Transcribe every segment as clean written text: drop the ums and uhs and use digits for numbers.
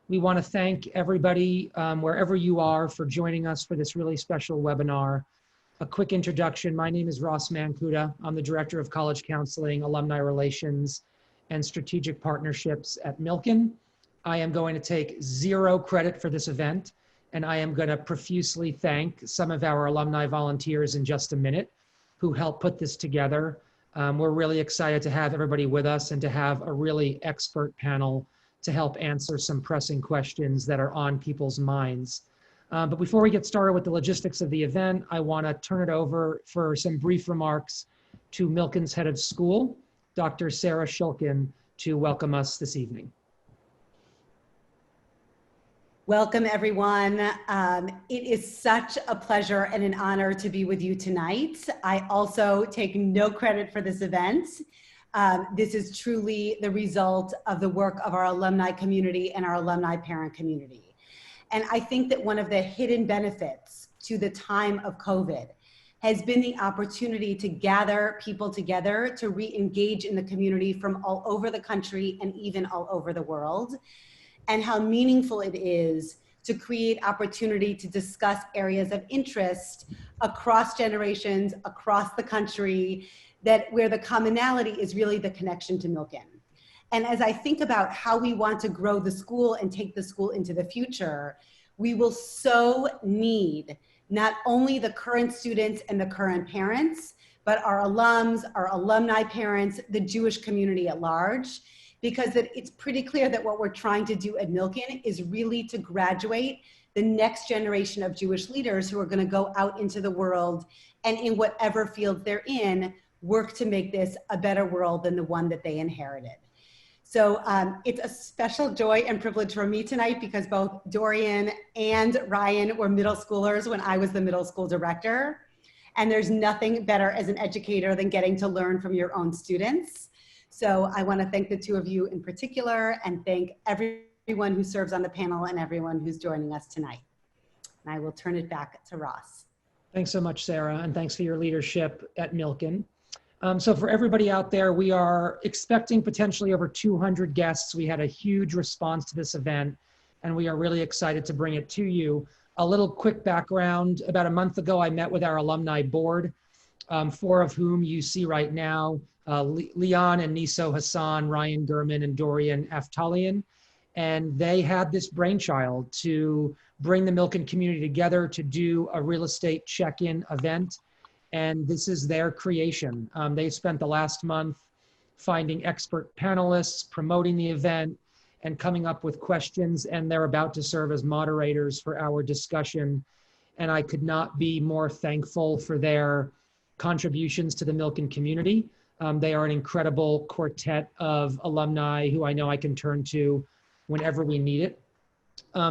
We want to thank everybody, wherever you are, for joining us for this really special webinar. A quick introduction. My name is Ross Mankuta. I'm the Director of College Counseling, Alumni Relations, and Strategic Partnerships at Milken. I am going to take zero credit for this event, and I am going to profusely thank some of our alumni volunteers in just a minute who helped put this together. We're really excited to have everybody with us and to have a really expert panel to help answer some pressing questions that are on people's minds. But before we get started with the logistics of the event, I want to turn it over for some brief remarks to Milken's head of school, Dr. Sarah Shulkind, to welcome us this evening. Welcome, everyone. It is such a pleasure and an honor to be with you tonight. I also take no credit for this event. This is truly the result of the work of our alumni community and our alumni parent community. And I think that one of the hidden benefits to the time of COVID has been the opportunity to gather people together to re-engage in the community from all over the country and even all over the world, and how meaningful it is to create opportunity to discuss areas of interest across generations, across the country, that where the commonality is really the connection to Milken. And as I think about how we want to grow the school and take the school into the future, we will so need not only the current students and the current parents, but our alums, our alumni parents, the Jewish community at large, because it's pretty clear that what we're trying to do at Milken is really to graduate the next generation of Jewish leaders who are going to go out into the world and in whatever field they're in, work to make this a better world than the one that they inherited. So it's a special joy and privilege for me tonight because both Dorian and Ryan were middle schoolers when I was the middle school director. And there's nothing better as an educator than getting to learn from your own students. So I want to thank the two of you in particular and thank everyone who serves on the panel and everyone who's joining us tonight. And I will turn it back to Ross. Thanks so much, Sarah, and thanks for your leadership at Milken. So for everybody out there, we are expecting potentially over 200 guests. We had a huge response to this event, and we are really excited to bring it to you. A little quick background. About a month ago, I met with our alumni board, 4 of whom you see right now, Leon and Niso Hassan, Ryan Gurman, and Dorian Aftalion. And they had this brainchild to bring the Milken community together to do a real estate check-in event. And this is their creation. They spent the last month finding expert panelists, promoting the event, and coming up with questions, and they're about to serve as moderators for our discussion. And I could not be more thankful for their contributions to the Milken community. They are an incredible quartet of alumni who I know I can turn to whenever we need it.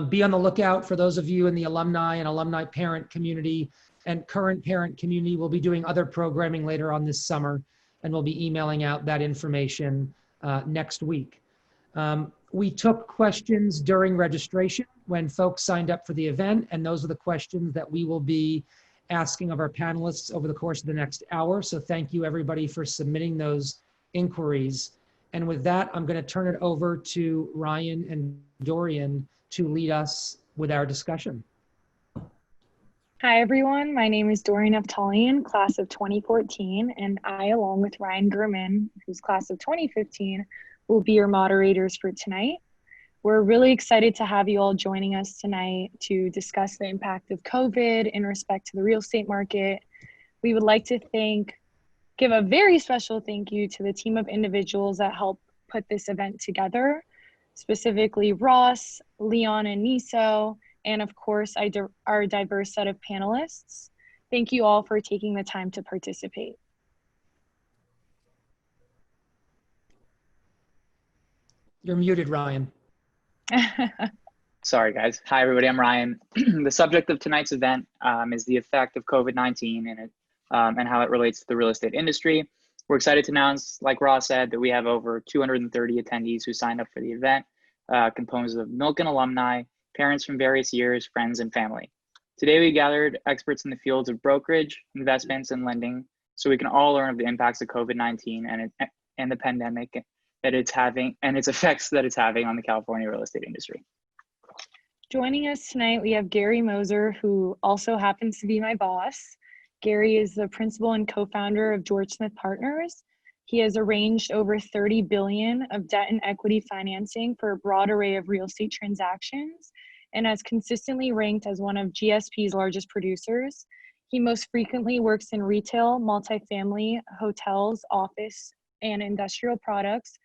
Be on the lookout for those of you in the alumni and alumni parent community and current parent community. We'll be doing other programming later on this summer, and we'll be emailing out that information next week. We took questions during registration when folks signed up for the event, and those are the questions that we will be asking of our panelists over the course of the next hour. So thank you everybody for submitting those inquiries. And with that, I'm going to turn it over to Ryan and Dorian to lead us with our discussion. Hi everyone, my name is Dorian Aftalion, class of 2014, and I, along with Ryan Gurman, who's class of 2015, will be your moderators for tonight. We're really excited to have you all joining us tonight to discuss the impact of COVID in respect to the real estate market. We would like to give a very special thank you to the team of individuals that helped put this event together, specifically Ross, Leon, and Niso, and of course, our diverse set of panelists. Thank you all for taking the time to participate. You're muted, Ryan. Sorry, guys. Hi, everybody. I'm Ryan. The subject of tonight's event is the effect of COVID-19 and how it relates to the real estate industry. We're excited to announce, like Ross said, that we have over 230 attendees who signed up for the event, composed of Milken alumni, parents from various years, friends, and family. Today, we gathered experts in the fields of brokerage, investments, and lending, so we can all learn of the impacts of COVID-19 and the pandemic that it's having, and its effects that it's having on the California real estate industry. Joining us tonight, we have Gary Mozer, who also happens to be my boss. Gary is the principal and co-founder of George Smith Partners. He has arranged over $30 billion of debt and equity financing for a broad array of real estate transactions and has consistently ranked as one of GSP's largest producers. He most frequently works in retail, multifamily, hotels, office, and industrial products,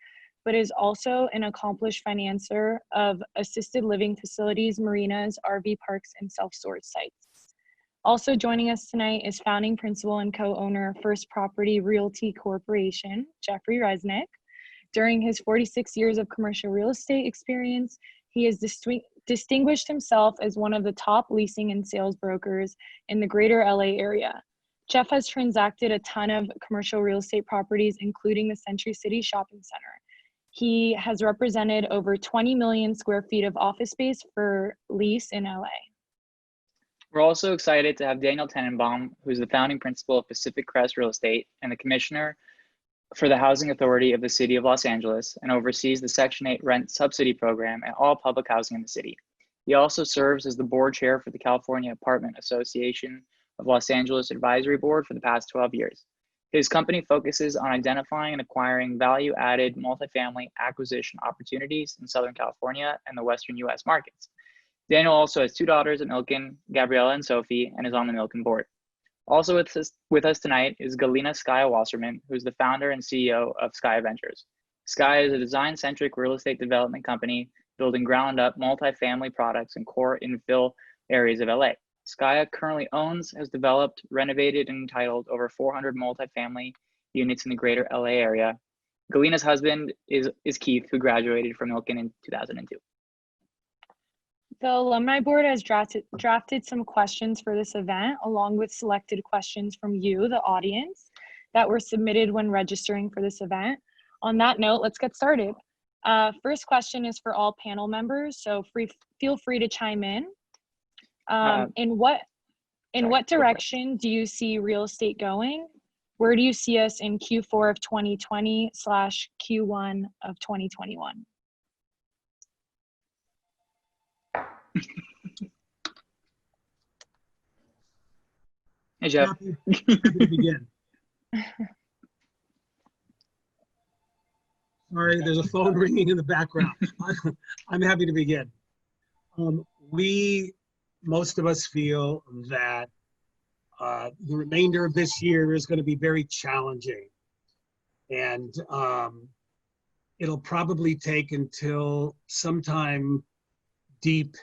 but is also an accomplished financer of assisted living facilities, marinas, RV parks, and self-storage sites. Also joining us tonight is founding principal and co-owner of First Property Realty Corporation, Jeffrey Resnick. During his 46 years of commercial real estate experience, he has distinguished himself as one of the top leasing and sales brokers in the greater LA area. Jeff has transacted a ton of commercial real estate properties, including the Century City Shopping Center. He has represented over 20 million square feet of office space for lease in LA. We're also excited to have Daniel Tenenbaum, who's the founding principal of Pacific Crest Real Estate and the commissioner for the Housing Authority of the City of Los Angeles and oversees the Section 8 rent subsidy program and all public housing in the city. He also serves as the board chair for the California Apartment Association of Los Angeles Advisory Board for the past 12 years. His company focuses on identifying and acquiring value-added multifamily acquisition opportunities in Southern California and the Western US markets. Daniel also has two daughters at Milken, Gabriella and Sophie, and is on the Milken board. Also with us tonight is Gelena Skya-Wasserman, who's the founder and CEO of Skya Ventures. Skya is a design-centric real estate development company building ground-up multifamily products in core infill areas of LA. Skya currently owns, has developed, renovated, and entitled over 400 multifamily units in the greater LA area. Galena's husband is Keith, who graduated from Milken in 2002. The Alumni Board has drafted some questions for this event, along with selected questions from you, the audience, that were submitted when registering for this event. On that note, let's get started. First question is for all panel members, so feel free to chime in. In what direction do you see real estate going? Where do you see us in Q4 of 2020 / Q1 of 2021? Hey, Jeff. Happy to begin. Sorry, there's a phone ringing in the background. I'm happy to begin. Most of us feel that the remainder of this year is going to be very challenging. And it'll probably take until sometime deep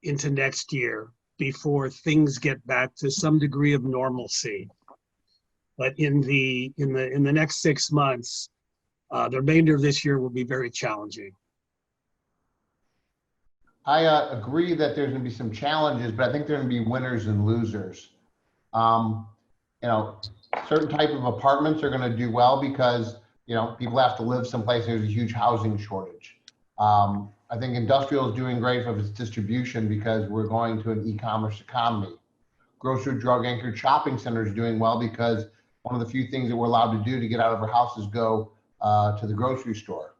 into next year before things get back to some degree of normalcy. But in the next 6 months, the remainder of this year will be very challenging. I agree that there's going to be some challenges, but I think there are going to be winners and losers. Certain type of apartments are going to do well because people have to live someplace. There's a huge housing shortage. I think industrial is doing great for its distribution because we're going to an e-commerce economy. Grocery, drug anchored shopping centers are doing well because one of the few things that we're allowed to do to get out of our house is go to the grocery store.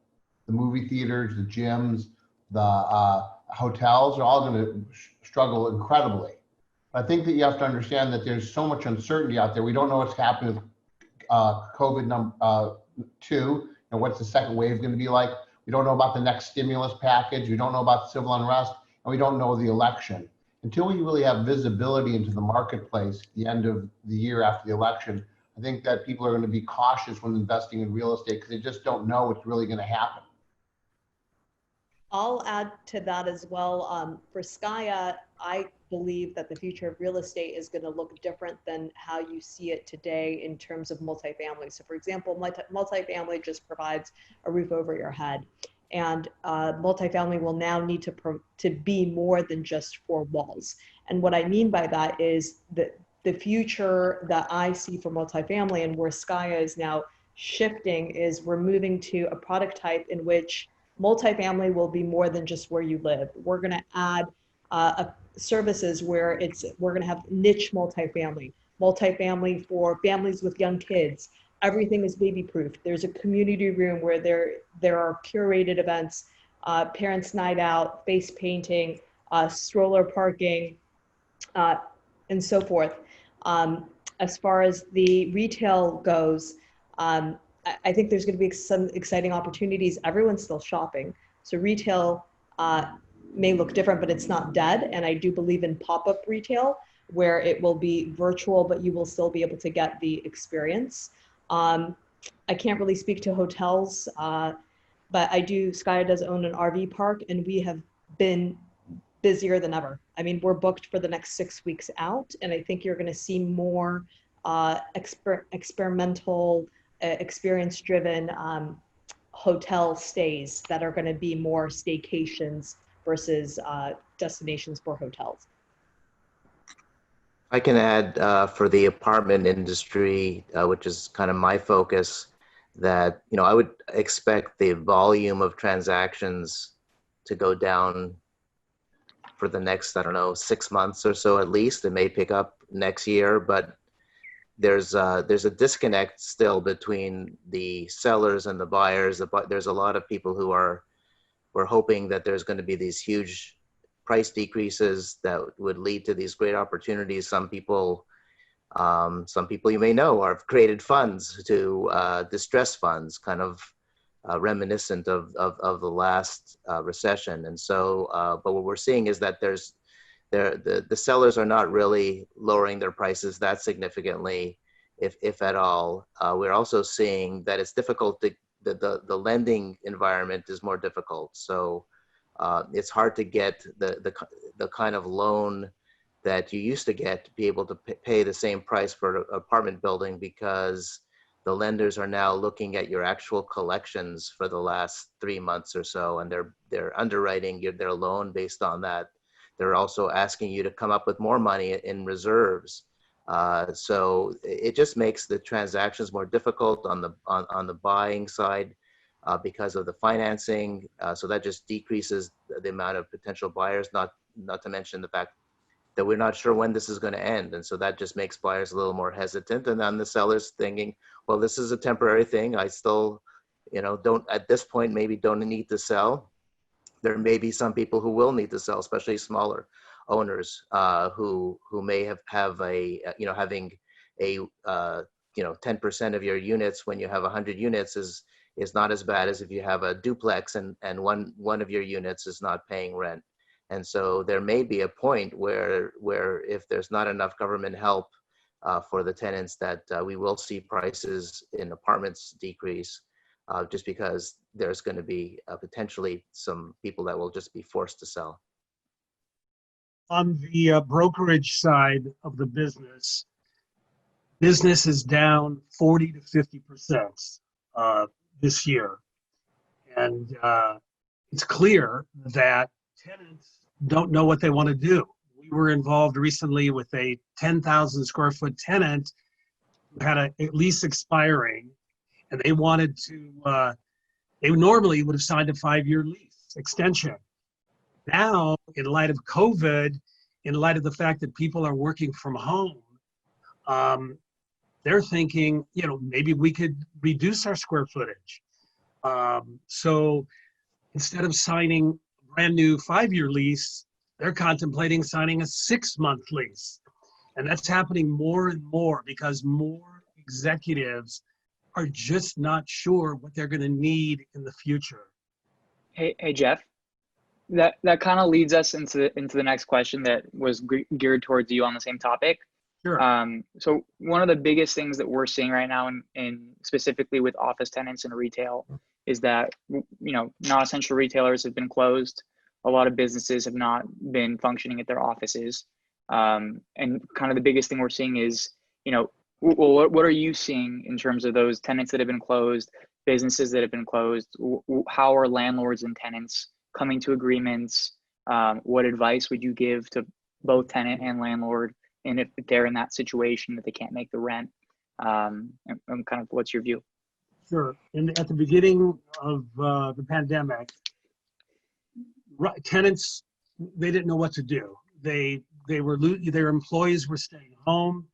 The movie theaters, the gyms, the hotels are all going to struggle incredibly. I think that you have to understand that there's so much uncertainty out there. We don't know what's happening with COVID-2 and what's the second wave going to be like. We don't know about the next stimulus package. We don't know about civil unrest, and we don't know the election. Until we really have visibility into the marketplace at the end of the year after the election, I think that people are going to be cautious when investing in real estate because they just don't know what's really going to happen. I'll add to that as well. For Skya, I believe that the future of real estate is going to look different than how you see it today in terms of multifamily. So for example, multifamily just provides a roof over your head. And multifamily will now need to be more than just four walls. And what I mean by that is that the future that I see for multifamily and where Skya is now shifting is we're moving to a product type in which multifamily will be more than just where you live. We're going to add services where we're going to have niche multifamily for families with young kids. Everything is baby proof. There's a community room where there are curated events, parents' night out, face painting, stroller parking, and so forth. As far as the retail goes, I think there's going to be some exciting opportunities. Everyone's still shopping. So retail may look different, but it's not dead. And I do believe in pop-up retail, where it will be virtual, but you will still be able to get the experience. I can't really speak to hotels, but Skya does own an RV park, and we have been busier than ever. I mean, we're booked for the next 6 weeks out, and I think you're going to see more experimental, experience-driven hotel stays that are going to be more staycations versus destinations for hotels. I can add for the apartment industry, which is kind of my focus, that I would expect the volume of transactions to go down for the next, 6 months or so at least. It may pick up next year, but there's a disconnect still between the sellers and the buyers. There's a lot of people who we're hoping that there's going to be these huge price decreases that would lead to these great opportunities. Some people you may know have created funds to distress funds, kind of reminiscent of the last recession. And so, but what we're seeing is that the sellers are not really lowering their prices that significantly, if at all. We're also seeing that it's difficult the lending environment is more difficult. So it's hard to get the kind of loan that you used to get to be able to pay the same price for an apartment building, because the lenders are now looking at your actual collections for the last 3 months or so, and they're underwriting their loan based on that. They're also asking you to come up with more money in reserves. So it just makes the transactions more difficult on the buying side because of the financing. So that just decreases the amount of potential buyers, not to mention the fact that we're not sure when this is going to end. And so that just makes buyers a little more hesitant. And then the sellers thinking, well, this is a temporary thing. I still, don't, at this point, maybe don't need to sell. There may be some people who will need to sell, especially smaller owners who may have having a 10% of your units when you have 100 units is not as bad as if you have a duplex and one of your units is not paying rent. And so there may be a point where if there's not enough government help for the tenants, that we will see prices in apartments decrease, just because there's going to be potentially some people that will just be forced to sell. On the brokerage side of the business is down 40 to 50% this year. And it's clear that tenants don't know what they want to do. We were involved recently with a 10,000 square foot tenant who had a lease expiring, and they wanted to, they normally would have signed a 5-year lease extension. Now, in light of COVID, in light of the fact that people are working from home, they're thinking, maybe we could reduce our square footage. So instead of signing a brand new 5-year lease, they're contemplating signing a 6-month lease. And that's happening more and more because more executives are just not sure what they're going to need in the future. Hey, Jeff, that kind of leads us into the next question that was geared towards you on the same topic. Sure. So one of the biggest things that we're seeing right now, in specifically with office tenants and retail, is that non-essential retailers have been closed. A lot of businesses have not been functioning at their offices, and kind of the biggest thing we're seeing is, what are you seeing in terms of those tenants that have been closed, businesses that have been closed? How are landlords and tenants coming to agreements? What advice would you give to both tenant and landlord, and if they're in that situation that they can't make the rent? And kind of what's your view? Sure. At the beginning of the pandemic, tenants, they didn't know what to do. Their employees were staying home.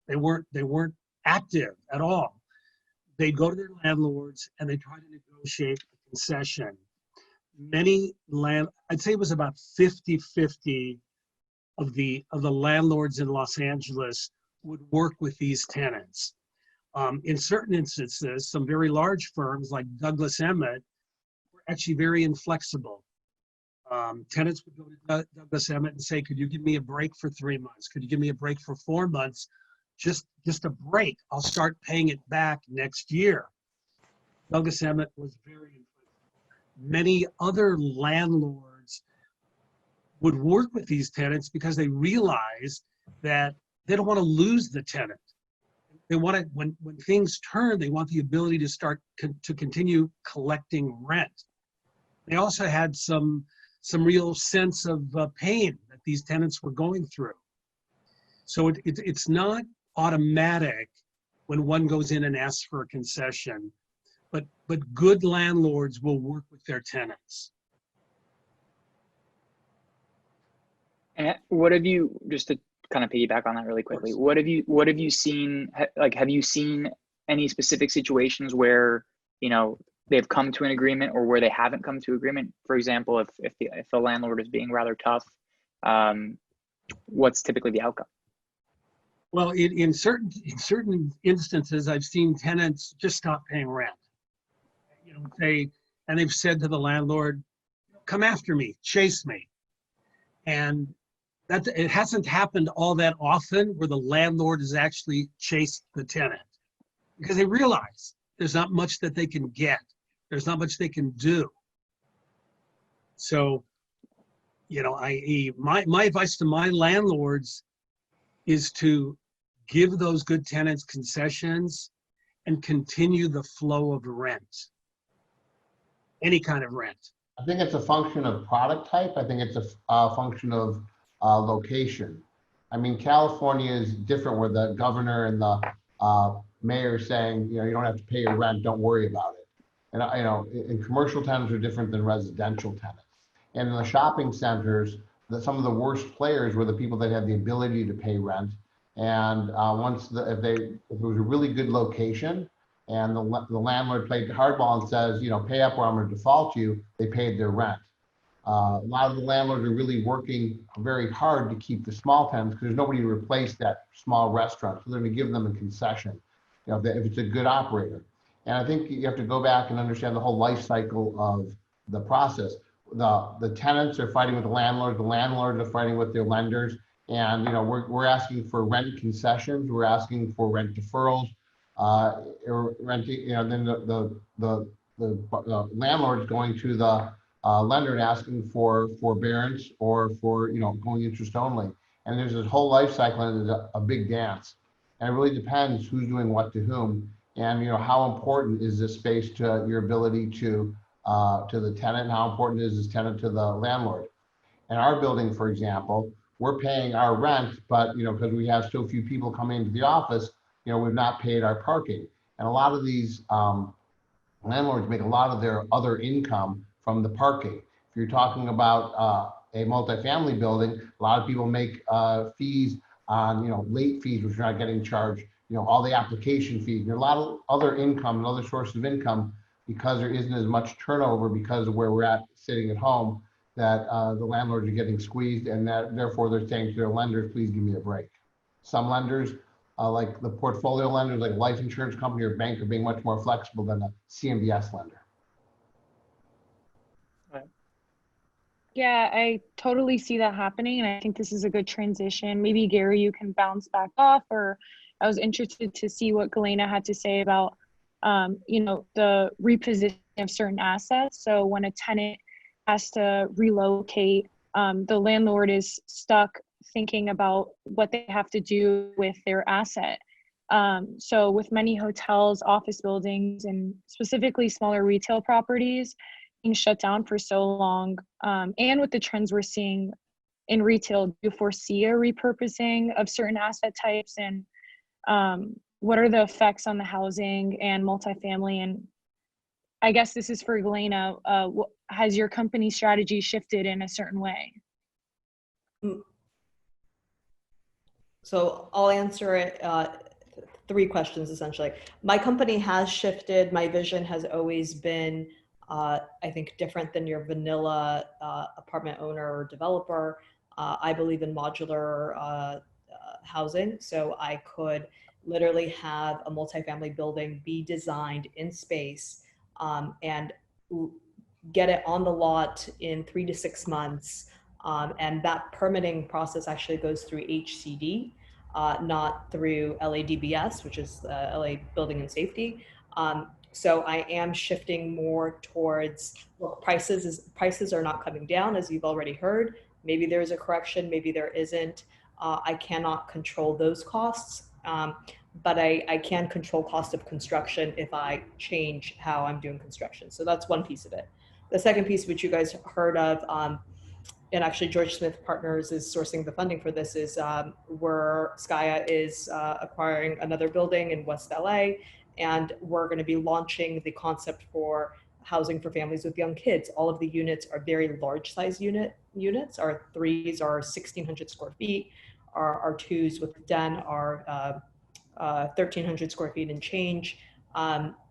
They weren't active at all. They'd go to their landlords and they try to negotiate a concession. I'd say it was about 50-50 of the landlords in Los Angeles would work with these tenants. In certain instances, some very large firms like Douglas Emmett were actually very inflexible. Tenants would go to Douglas Emmett and say, could you give me a break for 3 months? Could you give me a break for 4 months? Just a break. I'll start paying it back next year. Douglas Emmett was very inflexible. Many other landlords would work with these tenants because they realize that they don't want to lose the tenant. They want to, when things turn, they want the ability to start to continue collecting rent. They also had some real sense of pain that these tenants were going through. So it's not automatic when one goes in and asks for a concession, but good landlords will work with their tenants. And what have you, just to kind of piggyback on that really quickly, what have you seen, like, have you seen any specific situations where, you know, they've come to an agreement or where they haven't come to agreement? For example, if the landlord is being rather tough, what's typically the outcome? Well, in certain instances, I've seen tenants just stop paying rent. You know, they've said to the landlord, "Come after me, chase me," and that it hasn't happened all that often where the landlord has actually chased the tenant, because they realize there's not much that they can get. There's not much they can do. So, you know, my advice to my landlords is to give those good tenants concessions and continue the flow of rent, any kind of rent. I think it's a function of product type. I think it's a function of location. I mean, California is different, where the governor and the mayor is saying, you know, you don't have to pay your rent, don't worry about it. And, you know, and commercial tenants are different than residential tenants. And in the shopping centers, some of the worst players were the people that had the ability to pay rent. And if it was a really good location and the landlord played hardball and says, you know, pay up or I'm going to default you, they paid their rent. A lot of the landlords are really working very hard to keep the small tenants because there's nobody to replace that small restaurant. So they're going to give them a concession, you know, if it's a good operator. And I think you have to go back and understand the whole life cycle of the process. The tenants are fighting with the landlords are fighting with their lenders. And, you know, we're asking for rent concessions, we're asking for rent deferrals, or renting, you know, then the landlord's going to the lender and asking for forbearance or for, you know, going interest only. And there's this whole life cycle, and there's a big dance. And it really depends who's doing what to whom. And, you know, how important is this space to your ability to the tenant, and how important is this tenant to the landlord? In our building, for example, we're paying our rent, but, you know, because we have so few people coming into the office, you know, we've not paid our parking. And a lot of these landlords make a lot of their other income from the parking. If you're talking about a multifamily building, a lot of people make fees on, you know, late fees, which you're not getting charged, you know, all the application fees, and a lot of other income and other sources of income, because there isn't as much turnover because of where we're at sitting at home, that the landlords are getting squeezed, and that therefore they're saying to their lenders, please give me a break. Some lenders, like the portfolio lenders, like a life insurance company or bank, are being much more flexible than a CMBS lender. Yeah, I totally see that happening, and I think this is a good transition. Maybe Gary, you can bounce back off, or I was interested to see what Gelena had to say about, you know, the repositioning of certain assets. So when a tenant has to relocate, the landlord is stuck thinking about what they have to do with their asset. So with many hotels, office buildings, and specifically smaller retail properties being shut down for so long, and with the trends we're seeing in retail, do you foresee a repurposing of certain asset types? And what are the effects on the housing and multifamily? And I guess this is for Gelena. Has your company strategy shifted in a certain way? So I'll answer it, 3 questions essentially. My company has shifted. My vision has always been I think different than your vanilla apartment owner or developer. I believe in modular housing, so I could literally have a multifamily building be designed in space and get it on the lot in 3 to 6 months. And that permitting process actually goes through HCD, not through LADBS, which is LA Building and Safety. So I am shifting more towards, well, prices are not coming down, as you've already heard. Maybe there's a correction, maybe there isn't. I cannot control those costs, but I can control cost of construction if I change how I'm doing construction. So that's one piece of it. The second piece, which you guys heard of, and actually George Smith Partners is sourcing the funding for this, is where Skya is acquiring another building in West LA, and we're going to be launching the concept for housing for families with young kids. All of the units are very large size units. Our 3s are 1,600 square feet. Our 2s with den are 1,300 square feet and change.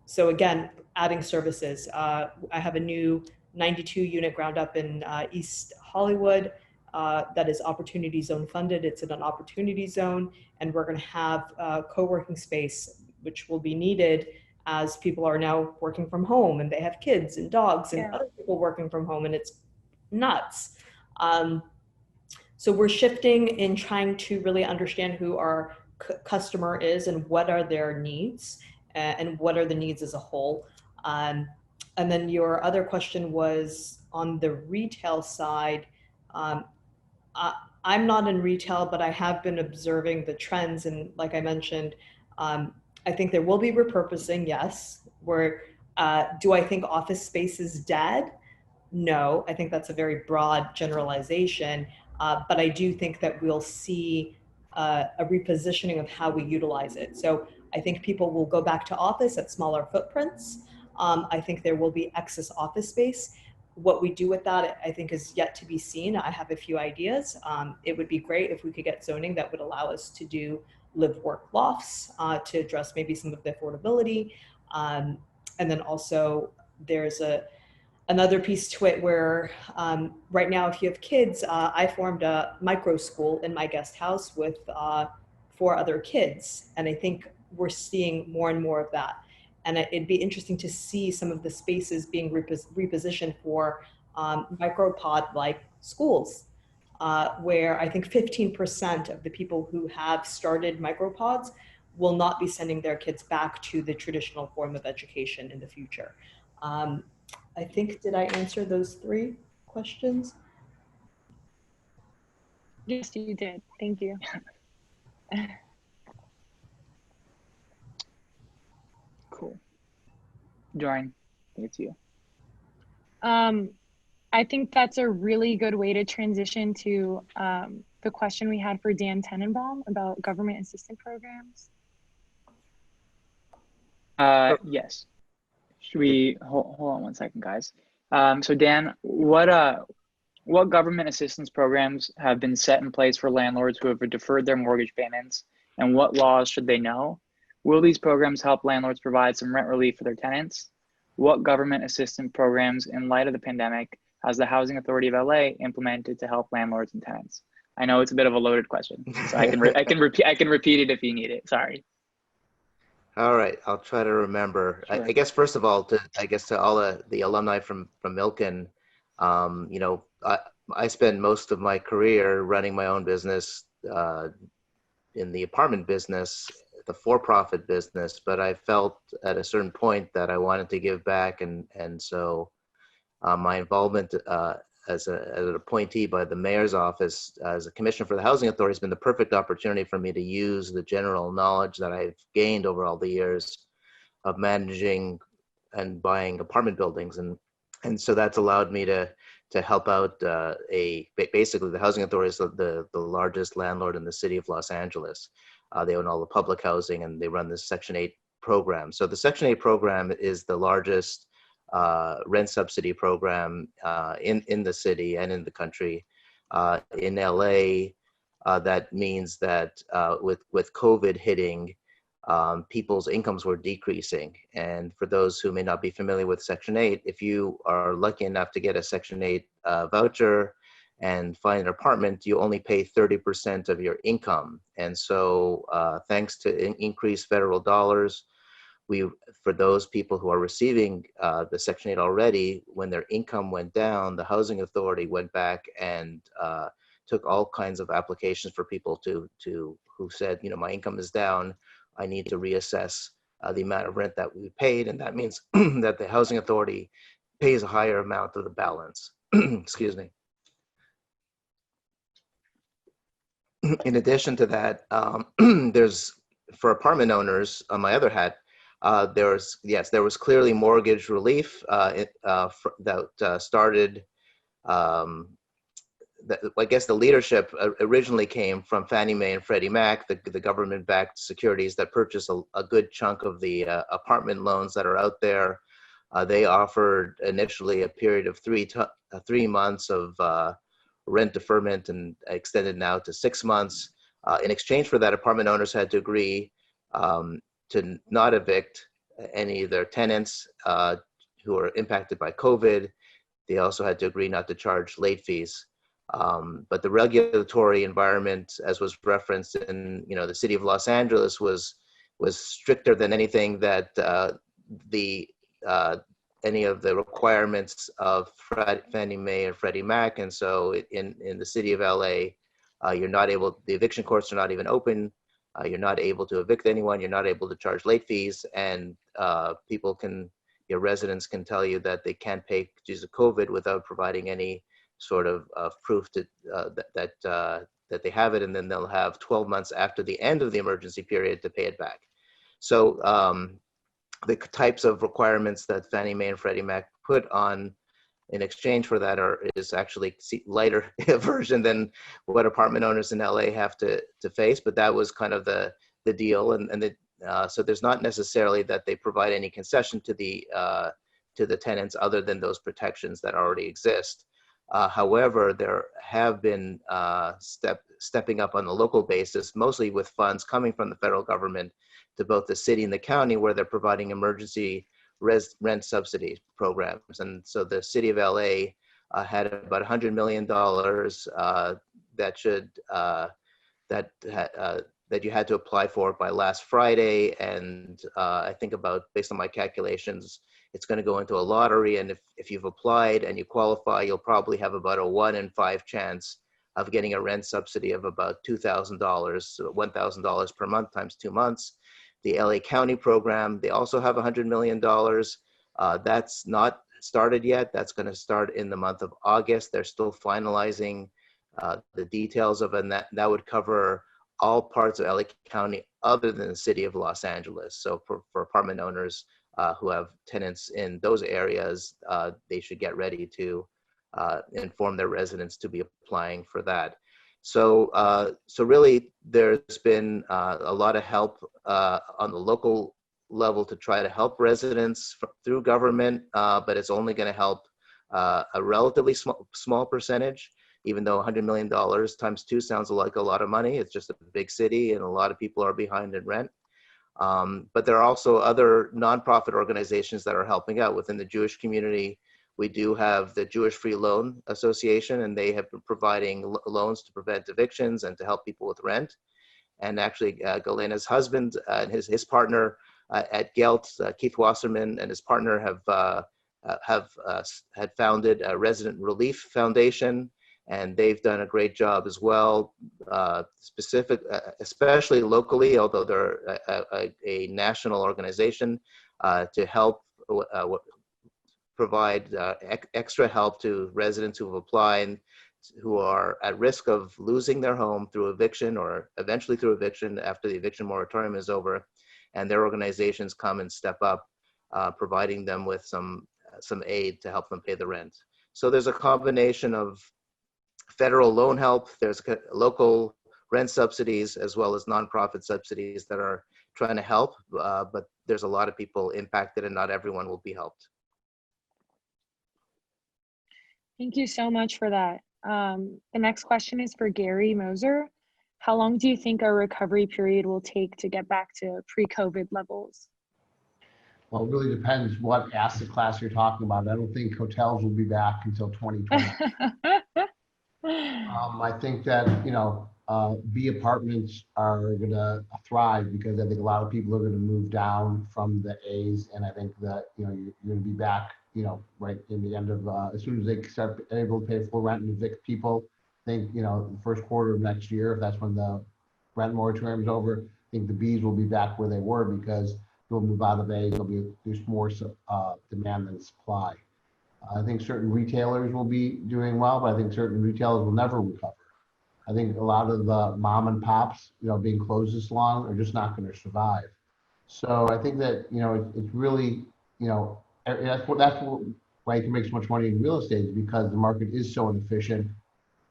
So again, adding services. I have a new 92 unit ground up in East Hollywood that is opportunity zone funded. It's in an opportunity zone, and we're going to have co-working space, which will be needed as people are now working from home and they have kids and dogs and other people working from home, and it's nuts. So we're shifting in trying to really understand who our customer is and what are their needs and what are the needs as a whole. And then your other question was on the retail side. I'm not in retail, but I have been observing the trends. And like I mentioned, I think there will be repurposing, yes. Where do I think office space is dead? No, I think that's a very broad generalization. But I do think that we'll see a repositioning of how we utilize it. So I think people will go back to office at smaller footprints. I think there will be excess office space. What we do with that, I think, is yet to be seen. I have a few ideas. It would be great if we could get zoning that would allow us to do live work lofts to address maybe some of the affordability. And then also there's another piece to it where right now, if you have kids, I formed a micro school in my guest house with 4 other kids. And I think we're seeing more and more of that. And it'd be interesting to see some of the spaces being repositioned for micropod-like schools, where I think 15% of the people who have started micropods will not be sending their kids back to the traditional form of education in the future. I think, did I answer those 3 questions? Yes, you did. Thank you. Cool. Dorian, I think it's you. I think that's a really good way to transition to the question we had for Dan Tenenbaum about government assistance programs. Yes. Should we hold on one second, guys? So Dan, what government assistance programs have been set in place for landlords who have deferred their mortgage payments, and what laws should they know? Will these programs help landlords provide some rent relief for their tenants? What government assistance programs, in light of the pandemic, has the Housing Authority of LA implemented to help landlords and tenants? I know it's a bit of a loaded question, so I can repeat it if you need it. Sorry. All right, I'll try to remember. Sure. I guess first of all, to all the alumni from Milken, you know, I spent most of my career running my own business in the apartment business, the for-profit business, but I felt at a certain point that I wanted to give back, and so my involvement as an appointee by the mayor's office as a commissioner for the Housing Authority has been the perfect opportunity for me to use the general knowledge that I've gained over all the years of managing and buying apartment buildings, and so that's allowed me to help out basically the Housing Authority is the largest landlord in the city of Los Angeles. They own all the public housing, and they run this Section 8 program. So the Section 8 program is the largest rent subsidy program in the city and in the country. In LA, that means that with COVID hitting, people's incomes were decreasing. And for those who may not be familiar with Section 8, if you are lucky enough to get a Section 8 voucher and find an apartment, you only pay 30% of your income. And so thanks to increased federal dollars, for those people who are receiving the Section 8 already, when their income went down, the Housing Authority went back and took all kinds of applications for people who said, you know, my income is down, I need to reassess the amount of rent that we paid, and that means that the Housing Authority pays a higher amount of the balance. Excuse me. In addition to that, there's, for apartment owners, on my other hat, there was clearly mortgage relief that started. I guess the leadership originally came from Fannie Mae and Freddie Mac, the government-backed securities that purchase a good chunk of the apartment loans that are out there. They offered initially a period of 3 months of rent deferment, and extended now to 6 months. In exchange for that, apartment owners had to agree to not evict any of their tenants who are impacted by COVID. They also had to agree not to charge late fees. But the regulatory environment, as was referenced in the city of Los Angeles, was stricter than anything that any of the requirements of Fannie Mae or Freddie Mac. And so in the city of LA, the eviction courts are not even open. You're not able to evict anyone. You're not able to charge late fees, and your residents can tell you that they can't pay due to COVID without providing any sort of proof that they have it, and then they'll have 12 months after the end of the emergency period to pay it back. So the types of requirements that Fannie Mae and Freddie Mac put on in exchange for that is actually lighter version than what apartment owners in LA have to face, but that was kind of the deal. So there's not necessarily that they provide any concession to the tenants other than those protections that already exist. However, there have been stepping up on the local basis, mostly with funds coming from the federal government to both the city and the county, where they're providing emergency rent subsidy programs. And so the city of LA had about $100 million that you had to apply for by last Friday. And I think based on my calculations, it's going to go into a lottery. And if you've applied and you qualify, you'll probably have about a 1 in 5 chance of getting a rent subsidy of about $2,000, so $1,000 per month times 2 months. The LA County program, they also have $100 million. That's not started yet. That's going to start in the month of August. They're still finalizing the details of it, and that would cover all parts of LA County other than the city of Los Angeles. So for apartment owners who have tenants in those areas, they should get ready to inform their residents to be applying for that. So really, there's been a lot of help on the local level to try to help residents through government, but it's only going to help a relatively small percentage. Even though $100 million times 2 sounds like a lot of money, it's just a big city and a lot of people are behind in rent. But there are also other nonprofit organizations that are helping out within the Jewish community. We do have the Jewish Free Loan Association, and they have been providing loans to prevent evictions and to help people with rent. And actually, Gelena's husband and his partner at Gelt, Keith Wasserman, and his partner had founded a Resident Relief Foundation, and they've done a great job as well, especially locally, although they're a national organization, to help provide extra help to residents who have applied, who are at risk of losing their home through eviction or eventually through eviction after the eviction moratorium is over. And their organizations come and step up, providing them with some aid to help them pay the rent. So there's a combination of federal loan help, there's local rent subsidies, as well as nonprofit subsidies that are trying to help, but there's a lot of people impacted and not everyone will be helped. Thank you so much for that. The next question is for Gary Mozer. how long do you think our recovery period will take to get back to pre-COVID levels? Well, it really depends what asset class you're talking about. I don't think hotels will be back until 2020. I think that, B apartments are going to thrive because I think a lot of people are going to move down from the A's. And I think that, you're going to be back, right in the end of, as soon as they start able to pay full rent and evict people, I think, the first quarter of next year, if that's when the rent moratorium is over, I think the B's will be back where they were because they'll move out of A's. There's more demand than supply. I think certain retailers will be doing well, but I think certain retailers will never recover. I think a lot of the mom and pops, being closed this long are just not going to survive. So I think that, it's really, that's why you can make so much money in real estate is because the market is so inefficient.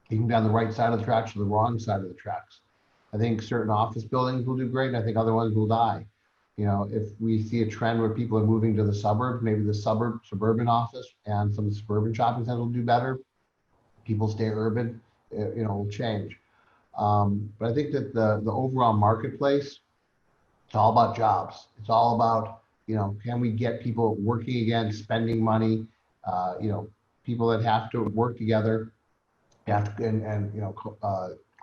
You can be on the right side of the tracks or the wrong side of the tracks. I think certain office buildings will do great, and I think other ones will die. If we see a trend where people are moving to the suburbs, maybe the suburban office and some suburban shopping centers will do better. People stay urban, will change. But I think that the overall marketplace, it's all about jobs. It's all about, can we get people working again, spending money, people that have to work together, have to, and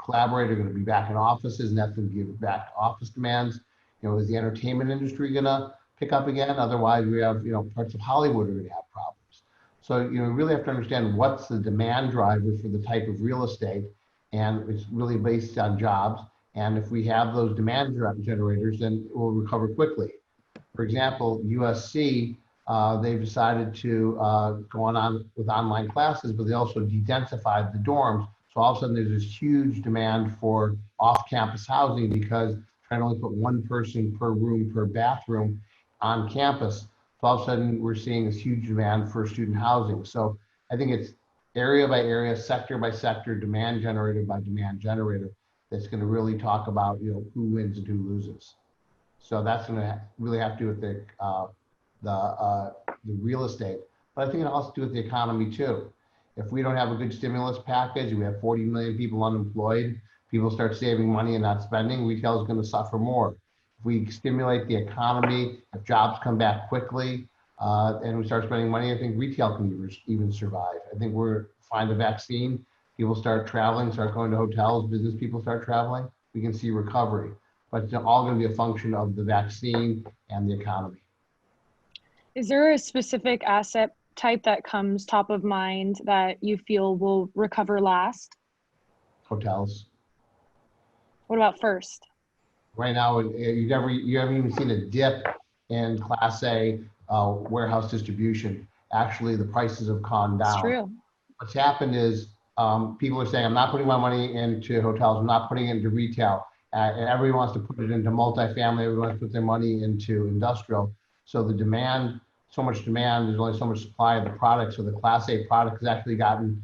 collaborate are going to be back in offices, and that's going to give back to office demands. Is the entertainment industry going to pick up again? Otherwise, we have, parts of Hollywood are going to have problems. So, you really have to understand what's the demand driver for the type of real estate, and it's really based on jobs. And if we have those demand generators, then it will recover quickly. For example, USC, they've decided to go on with online classes, but they also de-densified the dorms. So all of a sudden, there's this huge demand for off-campus housing because trying to only put one person per room per bathroom on campus. So all of a sudden we're seeing this huge demand for student housing. So I think it's area by area, sector by sector, demand generator by demand generator that's going to really talk about who wins and who loses. So that's going to really have to do with the real estate, but I think it also do with the economy too. If we don't have a good stimulus package, we have 40 million people unemployed, people start saving money and not spending, retail is going to suffer more. If we stimulate the economy, if jobs come back quickly, and we start spending money, I think retail can even survive. I think we're find a vaccine, people start traveling, start going to hotels, business people start traveling, we can see recovery. But it's all going to be a function of the vaccine and the economy. Is there a specific asset type that comes top of mind that you feel will recover last? Hotels. What about first? Right now, you haven't even seen a dip in Class A warehouse distribution. Actually, the prices have calmed down. It's true. What's happened is people are saying, I'm not putting my money into hotels, I'm not putting it into retail. And everyone wants to put it into multifamily, everyone wants to put their money into industrial. So the demand, so much demand, there's only so much supply of the product. So the Class A product has actually gotten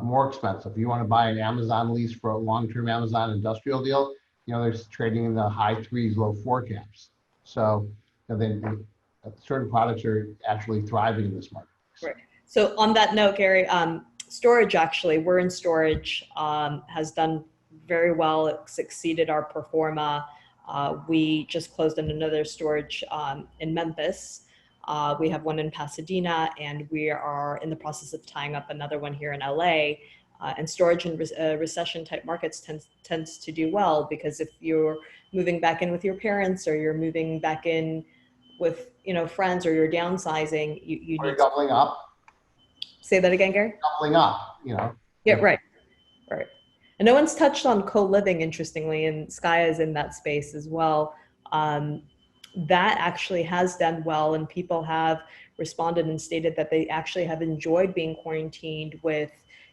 more expensive. If you want to buy an Amazon lease for a long-term Amazon industrial deal, they're trading in the high 3s, low 4 caps. So then certain products are actually thriving in this market. Right. So on that note, Gary, storage actually, we're in storage, has done very well. It's exceeded our pro forma. We just closed on another storage in Memphis. We have one in Pasadena, and we are in the process of tying up another one here in LA. And storage in recession type markets tends to do well, because if you're moving back in with your parents, or you're moving back in with friends, or you're downsizing, you Are need you doubling up? Say that again, Gary? Doubling up, Yeah, right. And no one's touched on co-living, interestingly, and Skya is in that space as well. That actually has done well, and people have responded and stated that they actually have enjoyed being quarantined with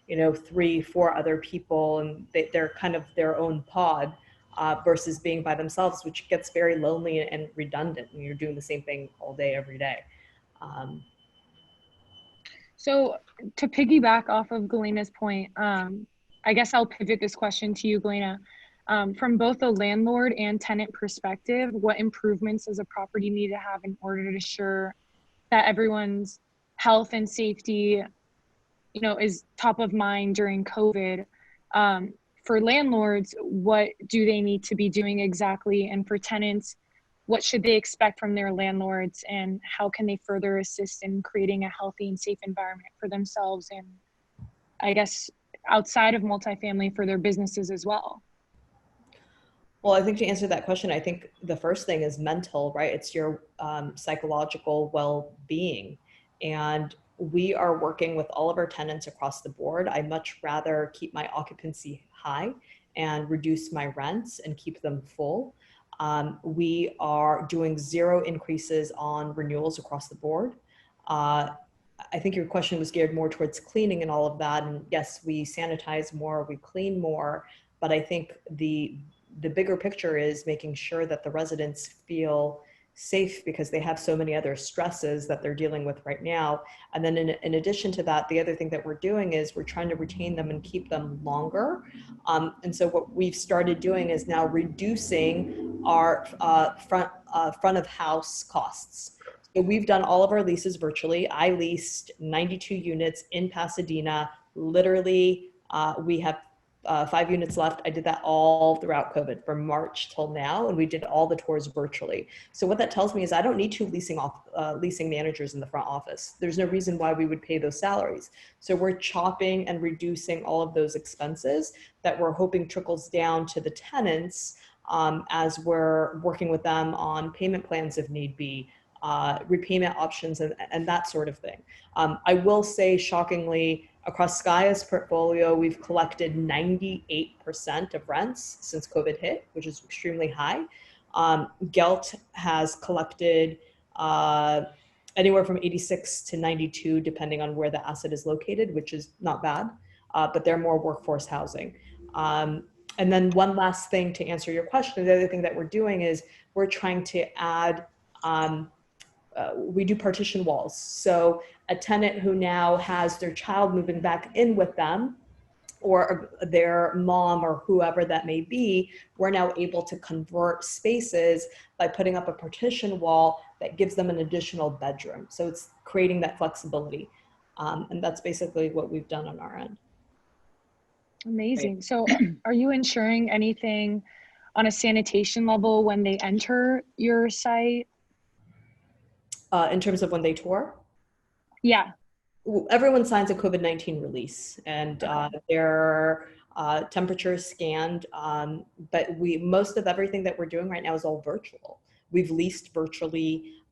3-4 other people, and they're kind of their own pod, versus being by themselves, which gets very lonely and redundant when you're doing the same thing all day, every day. So to piggyback off of Galena's point, I guess I'll pivot this question to you, Gelena. From both a landlord and tenant perspective, what improvements does a property need to have in order to ensure that everyone's health and safety, is top of mind during COVID? for landlords, what do they need to be doing exactly? And for tenants, what should they expect from their landlords, and how can they further assist in creating a healthy and safe environment for themselves and, I guess, outside of multifamily, for their businesses as well? Well, I think to answer that question, I think the first thing is mental, right? It's your psychological well-being. And we are working with all of our tenants across the board. I much rather keep my occupancy high and reduce my rents and keep them full. We are doing 0 increases on renewals across the board. I think your question was geared more towards cleaning and all of that. And yes, we sanitize more, we clean more, but I think the bigger picture is making sure that the residents feel safe because they have so many other stresses that they're dealing with right now. And then in addition to that, the other thing that we're doing is we're trying to retain them and keep them longer. And so what we've started doing is now reducing our front of house costs. So we've done all of our leases virtually. I leased 92 units in Pasadena. Literally, we have 5 units left. I did that all throughout COVID from March till now, and we did all the tours virtually. So what that tells me is I don't need 2 leasing managers in the front office. There's no reason why we would pay those salaries. So we're chopping and reducing all of those expenses that we're hoping trickles down to the tenants as we're working with them on payment plans if need be, repayment options and that sort of thing. I will say, shockingly, across Skya's portfolio, we've collected 98% of rents since COVID hit, which is extremely high. Gelt has collected anywhere from 86 to 92, depending on where the asset is located, which is not bad, but they're more workforce housing. And then one last thing to answer your question, the other thing that we're doing is we're trying to add, we do partition walls. So a tenant who now has their child moving back in with them, or their mom or whoever that may be, we're now able to convert spaces by putting up a partition wall that gives them an additional bedroom. So it's creating that flexibility. And that's basically what we've done on our end. Amazing. So are you ensuring anything on a sanitation level when they enter your site? In terms of when they tour? Yeah. Everyone signs a COVID-19 release, and their temperature is scanned. But most of everything that we're doing right now is all virtual. We've leased virtually.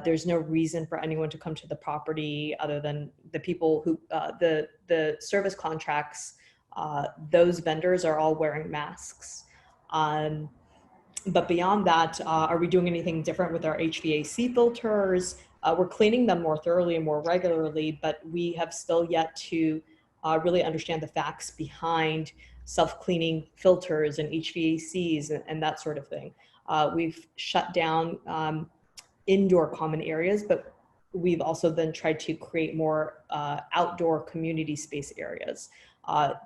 There's no reason for anyone to come to the property other than the people who, the service contracts, those vendors are all wearing masks. But beyond that, are we doing anything different with our HVAC filters? We're cleaning them more thoroughly and more regularly, but we have still yet to really understand the facts behind self-cleaning filters and HVACs and that sort of thing. We've shut down indoor common areas, but we've also then tried to create more outdoor community space areas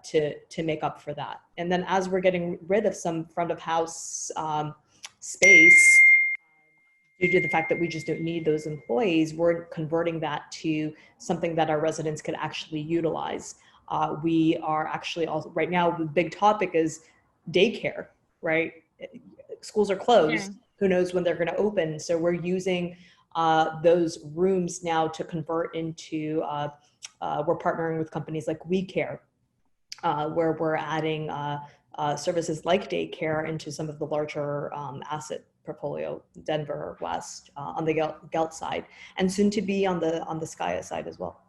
to make up for that. And then as we're getting rid of some front of house space, due to the fact that we just don't need those employees, we're converting that to something that our residents could actually utilize. We are actually also, right now, the big topic is daycare, right? Schools are closed. Yeah. Who knows when they're going to open? So we're using those rooms now to convert into, we're partnering with companies like WeCare, where we're adding services like daycare into some of the larger asset portfolio, Denver West, on the Gelt side, and soon to be on the Skya side as well.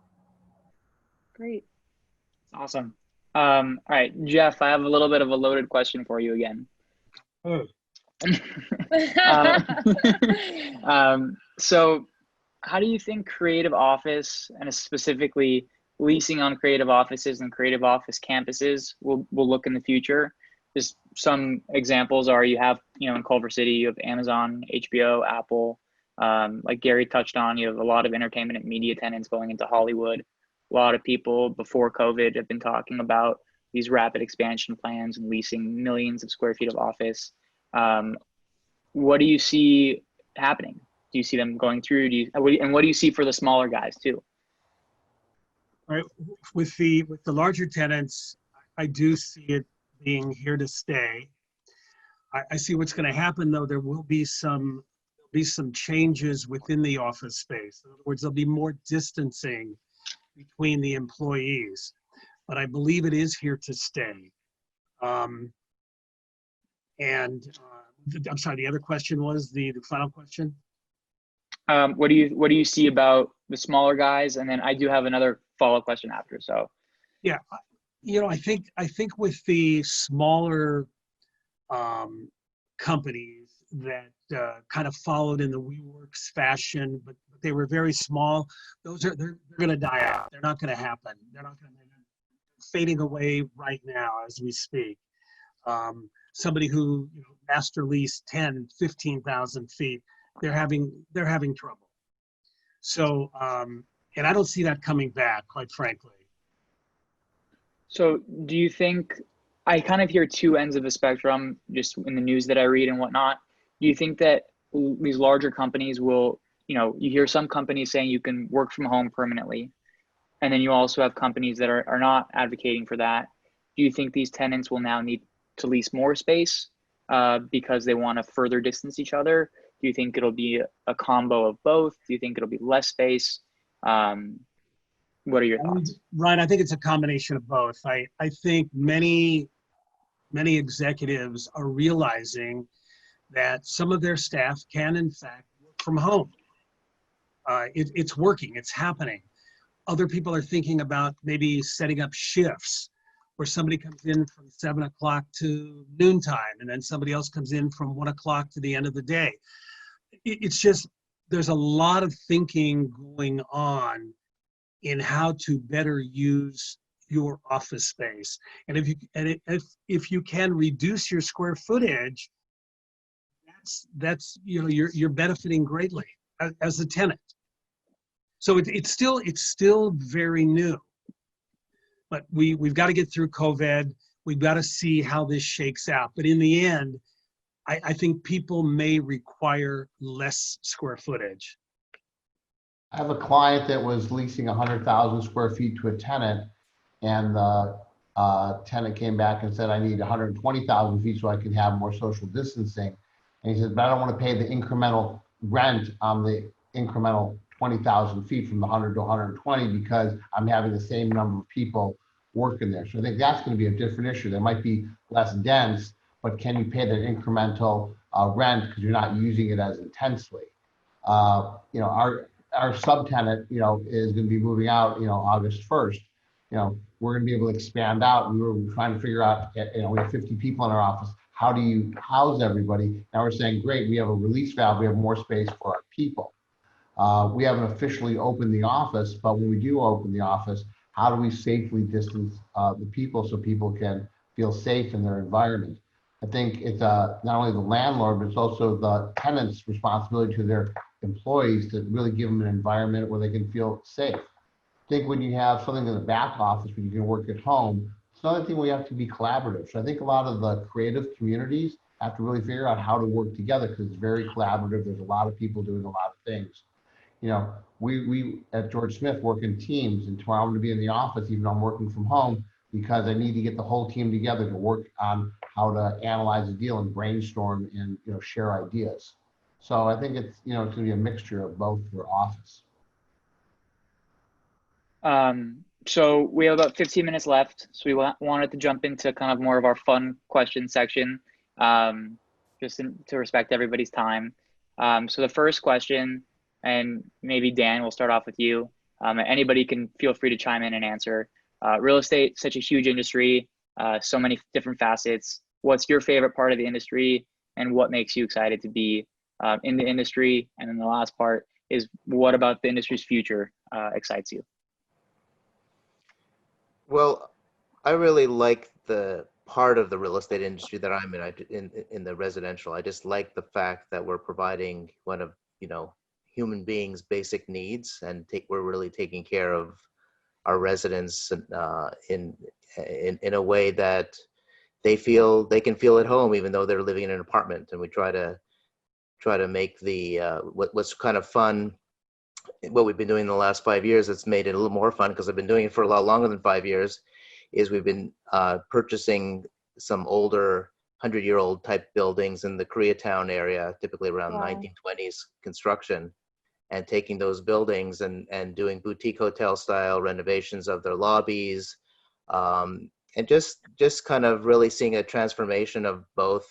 Great. Awesome. All right, Jeff, I have a little bit of a loaded question for you again. So how do you think creative office, and specifically leasing on creative offices and creative office campuses will look in the future? Just some examples are, you have, in Culver City, you have Amazon, HBO, Apple. Like Gary touched on, you have a lot of entertainment and media tenants going into Hollywood. A lot of people before COVID have been talking about these rapid expansion plans and leasing millions of square feet of office. What do you see happening? Do you see them going through? And what do you see for the smaller guys too? All right, with the larger tenants, I do see it being here to stay. I see what's going to happen, though. There will be some changes within the office space. In other words, there'll be more distancing between the employees, but I believe it is here to stay. I'm sorry, the other question was the final question. What do you see about the smaller guys? And then I do have another follow-up question after. So, yeah, I think with the smaller companies that kind of followed in the WeWorks fashion, but they were very small. They're going to die out. They're not going to happen. They're fading away right now as we speak. Somebody who master lease 10, 15,000 feet, they're having trouble. So, and I don't see that coming back, quite frankly. So do you think, I kind of hear two ends of the spectrum just in the news that I read and whatnot. Do you think that these larger companies will, you hear some companies saying you can work from home permanently, and then you also have companies that are not advocating for that. Do you think these tenants will now need to lease more space because they want to further distance each other? Do you think it'll be a combo of both? Do you think it'll be less space? What are your thoughts? Ryan, I think it's a combination of both. I think many executives are realizing that some of their staff can, in fact, work from home. It's working, it's happening. Other people are thinking about maybe setting up shifts where somebody comes in from 7 o'clock to noontime, and then somebody else comes in from 1 o'clock to the end of the day. It's just, there's a lot of thinking going on in how to better use your office space. And if you can reduce your square footage, that's you're benefiting greatly as a tenant. So it's still very new, but we've got to get through COVID. We've got to see how this shakes out. But in the end, I think people may require less square footage. I have a client that was leasing 100,000 square feet to a tenant, and the tenant came back and said, I need 120,000 feet so I can have more social distancing. And he said, but I don't want to pay the incremental rent on the incremental 20,000 feet from the 100 to 120 because I'm having the same number of people working there. So I think that's going to be a different issue. They might be less dense, but can you pay that incremental rent because you're not using it as intensely? Our subtenant, is going to be moving out, August 1st. We're going to be able to expand out. We were trying to figure out, we have 50 people in our office. How do you house everybody? Now we're saying, great, we have a release valve. We have more space for our people. We haven't officially opened the office, but when we do open the office, how do we safely distance the people so people can feel safe in their environment? I think it's not only the landlord, but it's also the tenant's responsibility to their employees to really give them an environment where they can feel safe. I think when you have something in the back office where you can work at home, it's another thing we have to be collaborative. So I think a lot of the creative communities have to really figure out how to work together because it's very collaborative. There's a lot of people doing a lot of things. We at George Smith work in teams, and tomorrow I'm going to be in the office even though I'm working from home because I need to get the whole team together to work on how to analyze a deal and brainstorm and share ideas. So I think it's it's going to be a mixture of both for office. So we have about 15 minutes left. So we wanted to jump into kind of more of our fun question section, just to respect everybody's time. So the first question, and maybe Dan, we'll start off with you. Anybody can feel free to chime in and answer. Real estate, such a huge industry, so many different facets. What's your favorite part of the industry, and what makes you excited to be in the industry? And then the last part is, what about the industry's future excites you? Well, I really like the part of the real estate industry that I'm in the residential. I just like the fact that we're providing one of human beings' basic needs, and we're really taking care of our residents in a way that they can feel at home, even though they're living in an apartment. And we try to make the what's kind of fun. What we've been doing in the last 5 years, it's made it a little more fun because I've been doing it for a lot longer than 5 years, is we've been purchasing some older 100-year-old type buildings in the Koreatown area, typically around Wow. 1920s construction, and taking those buildings and doing boutique hotel style renovations of their lobbies, and just kind of really seeing a transformation of both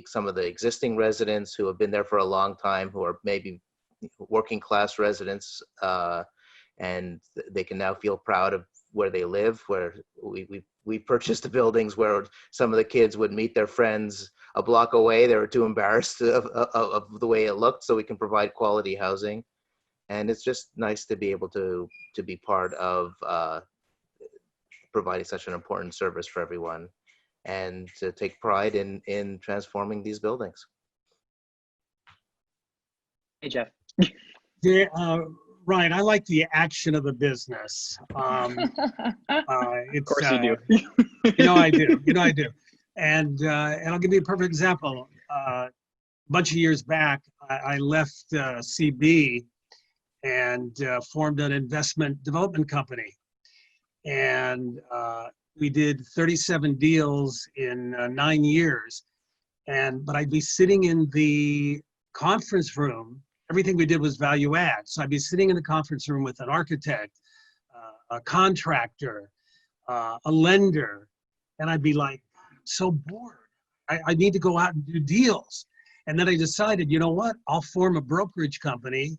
some of the existing residents who have been there for a long time, who are maybe working class residents, and they can now feel proud of where they live, where we purchased the buildings where some of the kids would meet their friends a block away. They were too embarrassed of the way it looked, so we can provide quality housing. And it's just nice to be able to be part of providing such an important service for everyone, and to take pride in transforming these buildings. Hey, Jeff. Ryan, I like the action of the business. Of course you do. I do. I do. And I'll give you a perfect example. A bunch of years back, I left CB and formed an investment development company. And we did 37 deals in 9 years. But I'd be sitting in the conference room. Everything we did was value add. So I'd be sitting in the conference room with an architect, a contractor, a lender, and I'd be like, so bored. I need to go out and do deals. And then I decided, you know what? I'll form a brokerage company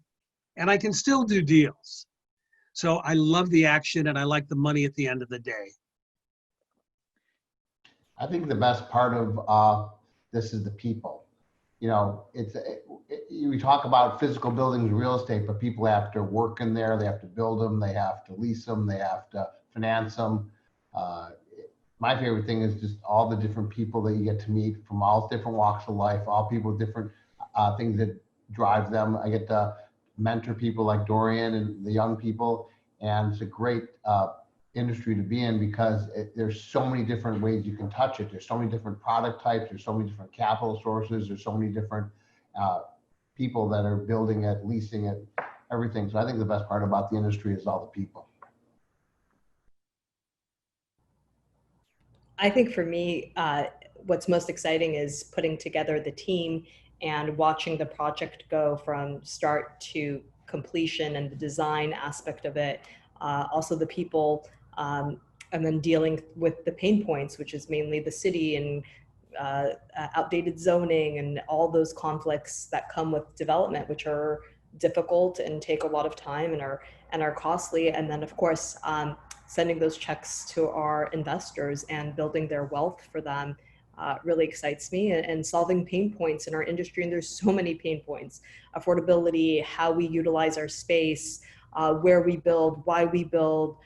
and I can still do deals. So I love the action and I like the money at the end of the day. I think the best part of this is the people. We talk about physical buildings, real estate, but people have to work in there. They have to build them. They have to lease them. They have to finance them. My favorite thing is just all the different people that you get to meet from all different walks of life, all people with different things that drive them. I get to mentor people like Dorian and the young people, and it's a great industry to be in because there's so many different ways you can touch it. There's so many different product types. There's so many different capital sources. There's so many different people that are building it, leasing it, everything. So I think the best part about the industry is all the people. I think for me, what's most exciting is putting together the team and watching the project go from start to completion and the design aspect of it. Also the people, and then dealing with the pain points, which is mainly the city and outdated zoning and all those conflicts that come with development, which are difficult and take a lot of time and are costly. And then of course, sending those checks to our investors and building their wealth for them really excites me, and solving pain points in our industry. And there's so many pain points: affordability, how we utilize our space, where we build, why we build,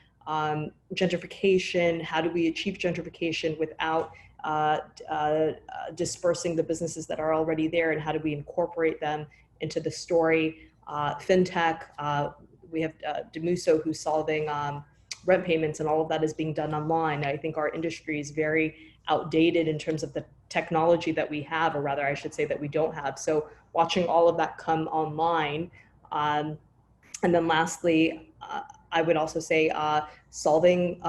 gentrification, how do we achieve gentrification without dispersing the businesses that are already there, and how do we incorporate them into the story. Fintech, we have Demuso who's solving rent payments, and all of that is being done online. I think our industry is very outdated in terms of the technology that we have, or rather I should say that we don't have. So watching all of that come online. And then lastly, I would also say solving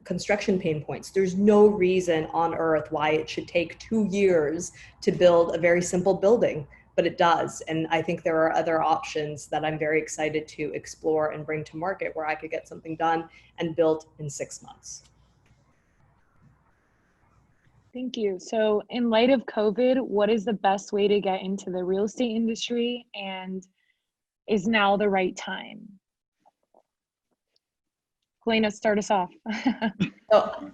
construction pain points. There's no reason on earth why it should take 2 years to build a very simple building, but it does. And I think there are other options that I'm very excited to explore and bring to market where I could get something done and built in 6 months. Thank you. So in light of COVID, what is the best way to get into the real estate industry, and is now the right time? Gelena, start us off. So,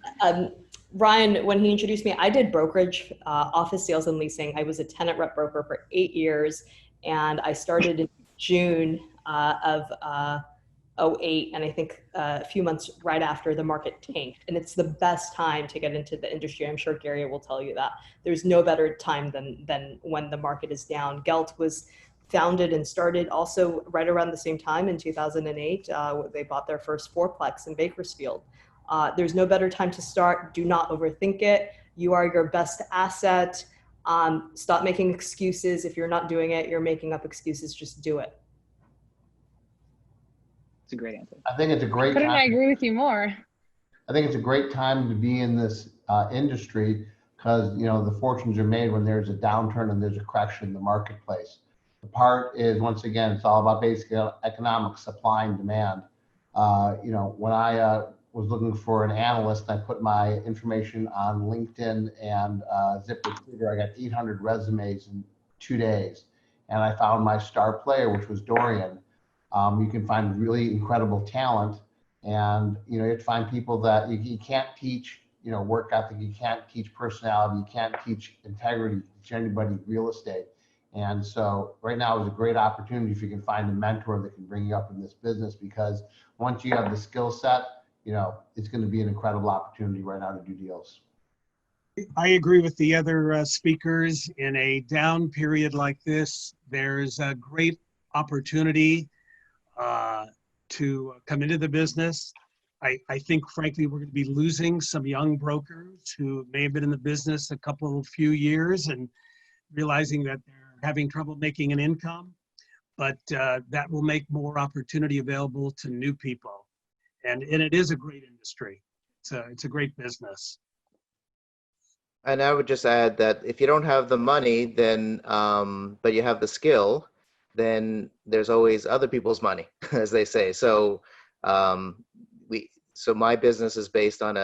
Ryan, when he introduced me, I did brokerage, office sales and leasing. I was a tenant rep broker for 8 years, and I started in June of 08, and I think a few months right after the market tanked. And it's the best time to get into the industry. I'm sure Gary will tell you that. There's no better time than when the market is down. Gelt was founded and started also right around the same time in 2008. They bought their first fourplex in Bakersfield. There's no better time to start. Do not overthink it. You are your best asset. Stop making excuses. If you're not doing it, you're making up excuses. Just do it. It's a great answer. I think it's a great Couldn't time. I agree with you more? I think it's a great time to be in this industry, because the fortunes are made when there's a downturn and there's a correction in the marketplace. The part is, once again, it's all about basic economics, supply and demand. When I was looking for an analyst, I put my information on LinkedIn and ZipRecruiter. I got 800 resumes in 2 days, and I found my star player, which was Dorian. You can find really incredible talent, and you have to find people that you can't teach. Work ethic. You can't teach personality. You can't teach integrity. Teach anybody real estate. And so right now is a great opportunity if you can find a mentor that can bring you up in this business, because once you have the skill set, it's going to be an incredible opportunity right now to do deals. I agree with the other speakers. In a down period like this, there's a great opportunity to come into the business. I think, frankly, we're going to be losing some young brokers who may have been in the business a few years and realizing that they're having trouble making an income, but that will make more opportunity available to new people. And it is a great industry. It's a great business. And I would just add that if you don't have the money, then but you have the skill, then there's always other people's money, as they say. So so my business is based on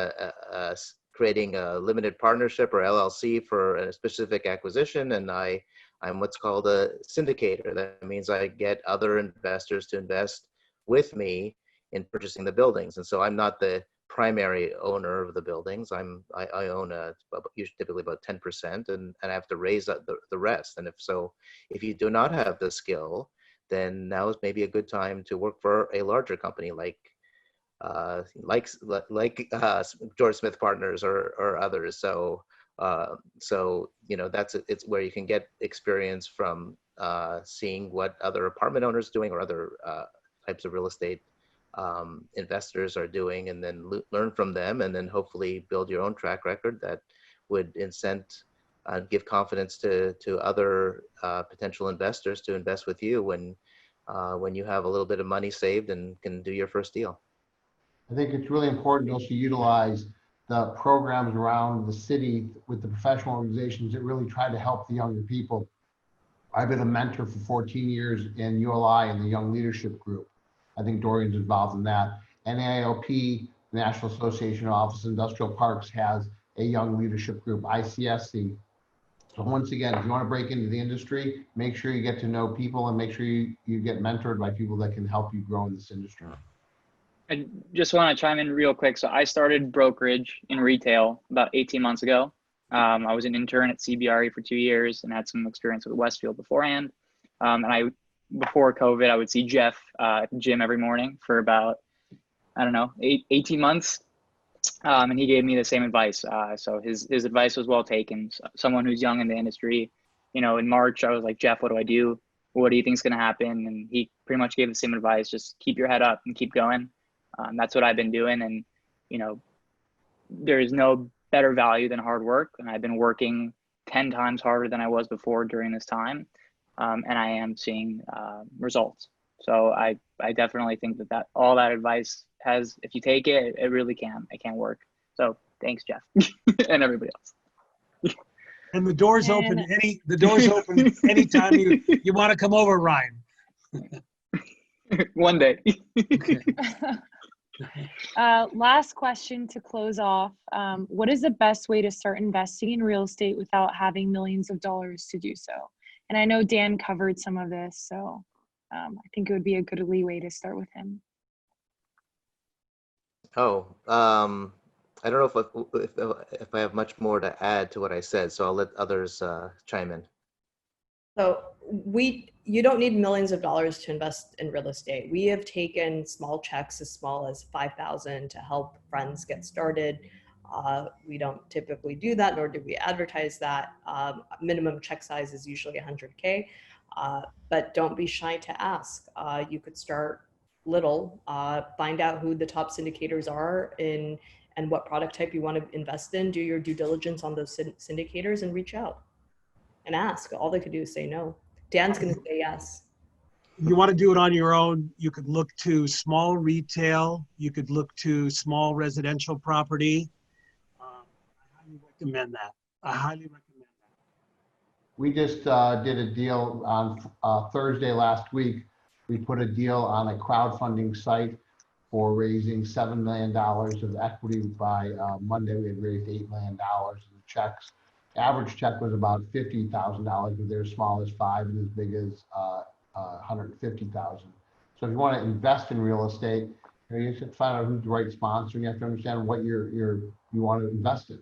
creating a limited partnership or LLC for a specific acquisition, and I'm what's called a syndicator. That means I get other investors to invest with me in purchasing the buildings. And so I'm not the primary owner of the buildings. I own usually typically about 10%, and I have to raise the rest. And if you do not have the skill, then now is maybe a good time to work for a larger company like George Smith Partners or others. So it's where you can get experience from seeing what other apartment owners are doing or other types of real estate investors are doing, and then learn from them, and then hopefully build your own track record that would give confidence to other potential investors to invest with you when you have a little bit of money saved and can do your first deal. I think it's really important to also utilize the programs around the city with the professional organizations that really try to help the younger people. I've been a mentor for 14 years in ULI and the Young Leadership Group. I think Dorian's involved in that. NAIOP, National Association of Office Industrial Parks, has a Young Leadership Group, ICSC. So once again, if you want to break into the industry, make sure you get to know people and make sure you get mentored by people that can help you grow in this industry. I just want to chime in real quick. So I started brokerage in retail about 18 months ago. I was an intern at CBRE for 2 years and had some experience with Westfield beforehand. And before COVID, I would see Jeff at the gym every morning for about, 18 months. And he gave me the same advice. So his advice was well taken. Someone who's young in the industry, in March, I was like, Jeff, what do I do? What do you think is going to happen? And he pretty much gave the same advice. Just keep your head up and keep going. That's what I've been doing. And, there is no better value than hard work. And I've been working 10 times harder than I was before during this time. And I am seeing results. So I definitely think that all that advice if you take it, it really can work. So thanks, Jeff, and everybody else. And the door's open anytime you want to come over, Ryan. One day. Okay. Last question to close off. What is the best way to start investing in real estate without having millions of dollars to do so? And I know Dan covered some of this, so I think it would be a good leeway to start with him. I don't know if I have much more to add to what I said, so I'll let others chime in. So you don't need millions of dollars to invest in real estate. We have taken small checks as small as $5,000 to help friends get started. We don't typically do that, nor do we advertise that. Minimum check size is usually $100K, but don't be shy to ask. You could start little, find out who the top syndicators are and what product type you want to invest in, do your due diligence on those syndicators and reach out and ask. All they could do is say no. Dan's going to say yes. You want to do it on your own, you could look to small retail, you could look to small residential property. recommend that. I highly recommend that. We just did a deal on Thursday last week. We put a deal on a crowdfunding site for raising $7 million of equity. By Monday, we had raised $8 million in checks. Average check was about $50,000, but they're as small as 5 and as big as 150,000. So if you want to invest in real estate, you should find out who's the right sponsor. And you have to understand what you want to invest in.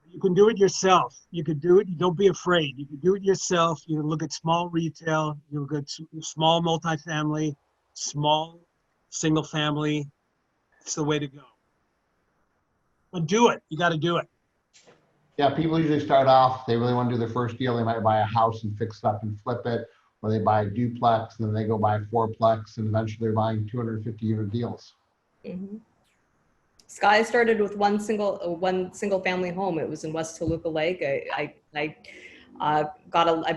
You can do it yourself. You can do it. Don't be afraid. You can do it yourself. You can look at small retail. You look at small multifamily, small single family. It's the way to go. But do it. You got to do it. Yeah, people usually start off, they really want to do their first deal. They might buy a house and fix it up and flip it, or they buy a duplex and then they go buy a fourplex, and eventually they're buying 250 unit deals. Mm-hmm. Sky started with one single family home. It was in West Toluca Lake. I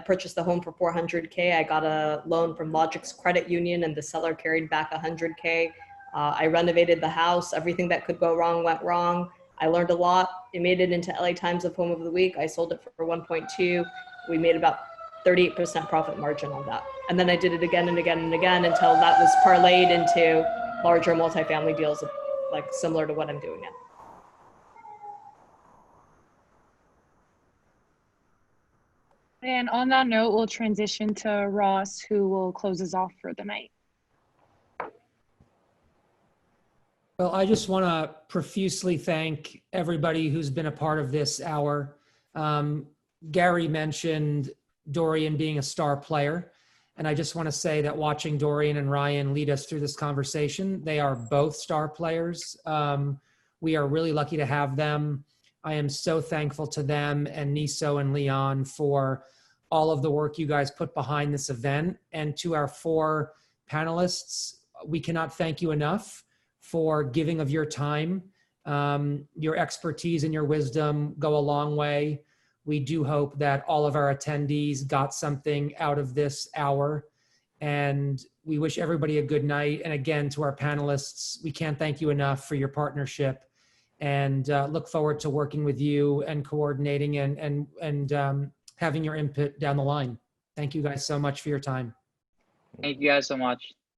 purchased the home for $400K. I got a loan from Logic's credit union, and the seller carried back $100K. I renovated the house. Everything that could go wrong went wrong. I learned a lot. It made it into LA Times of Home of the Week. I sold it for 1.2. We made about 38% profit margin on that. And then I did it again and again and again until that was parlayed into larger multifamily deals, like similar to what I'm doing now. And on that note, we'll transition to Ross, who will close us off for the night. Well, I just want to profusely thank everybody who's been a part of this hour. Gary mentioned Dorian being a star player, and I just want to say that watching Dorian and Ryan lead us through this conversation, they are both star players. We are really lucky to have them. I am so thankful to them and Niso and Leon for all of the work you guys put behind this event. And to our 4 panelists, we cannot thank you enough for giving of your time. Your expertise and your wisdom go a long way. We do hope that all of our attendees got something out of this hour, and we wish everybody a good night. And again, to our panelists, we can't thank you enough for your partnership, and look forward to working with you and coordinating and having your input down the line. Thank you guys so much for your time. Thank you guys so much.